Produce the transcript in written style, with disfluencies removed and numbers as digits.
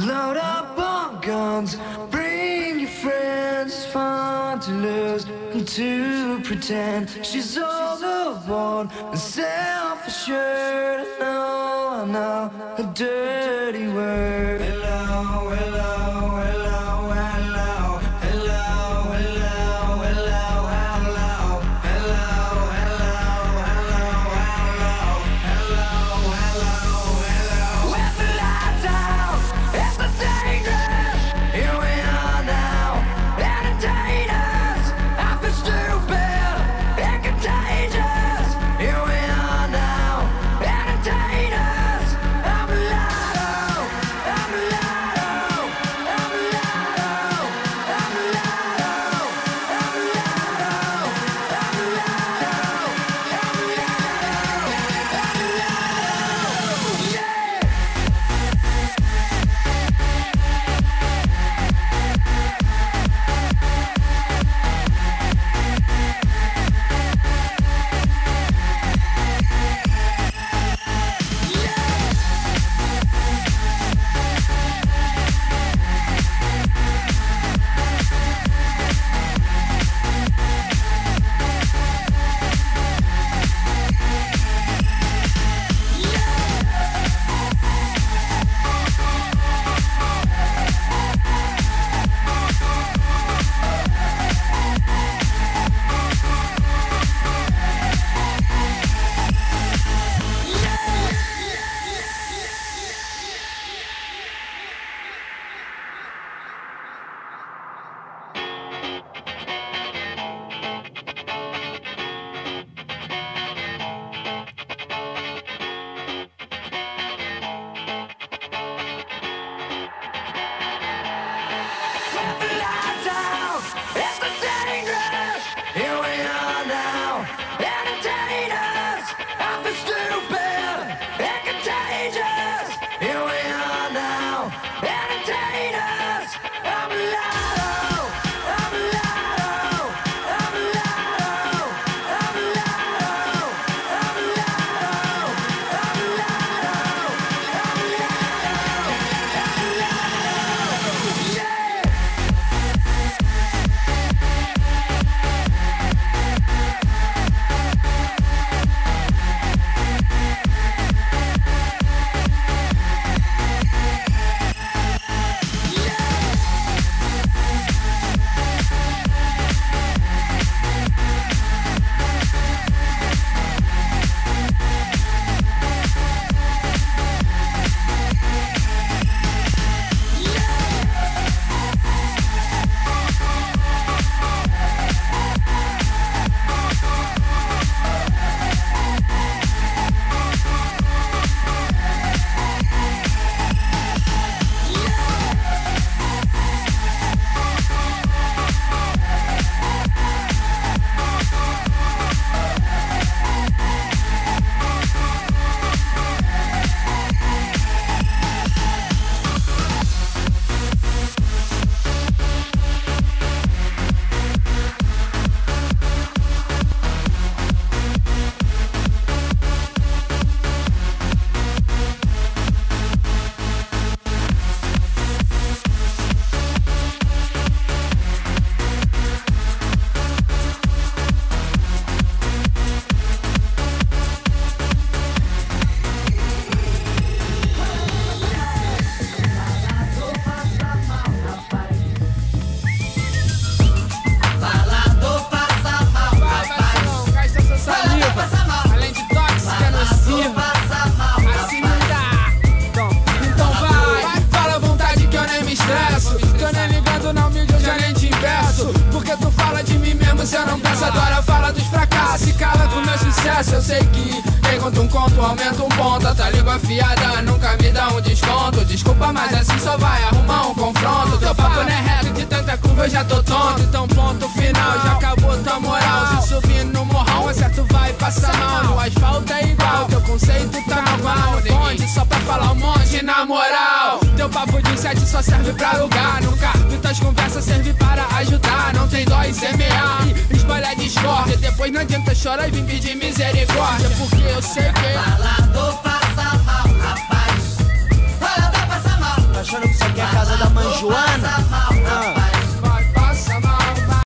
Load up on guns, bring your friends. It's fun to lose and to pretend she's all alone and self-assured. I know a dirty word. Hello, hello, hello, hello, hello, hello, hello, hello, hello, hello, hello, hello, hello. With the lights out, it's the dangerous. Here we are now, entertainers. I feel stupid and contagious. Here we are now, entertainers. I'm alive, I'm alive, I'm alive, I'm alive, I'm alive, I'm alive, yeah. With the lights out, it's the dangerous. Here we are now, entertainers. I feel stupid and contagious. Here we are now, entertainers. I'm alive, I'm alive, I'm alive, I'm alive, I'm alive, I'm alive, yeah. Você não pensa, agora fala dos fracassos e cala com meu sucesso. Eu sei que quem conta um conto aumenta um ponto. Tá língua afiada, nunca me dá um desconto. Desculpa, mas assim só vai arrumar um confronto. Teu papo não é reto, de tanta curva eu já tô tonto. Então ponto final, já acabou tua moral. Se subir no morrão, acerto vai passar mal. No asfalto é igual, teu conceito tá mal. Onde só pra falar um monte na moral. Teu papo de 7 só serve pra lugar. Nunca vi tuas conversas servir para ajudar. Não tem dó em semear e espalhar discórdia. Depois não adianta chorar e vir pedir misericórdia, porque eu sei que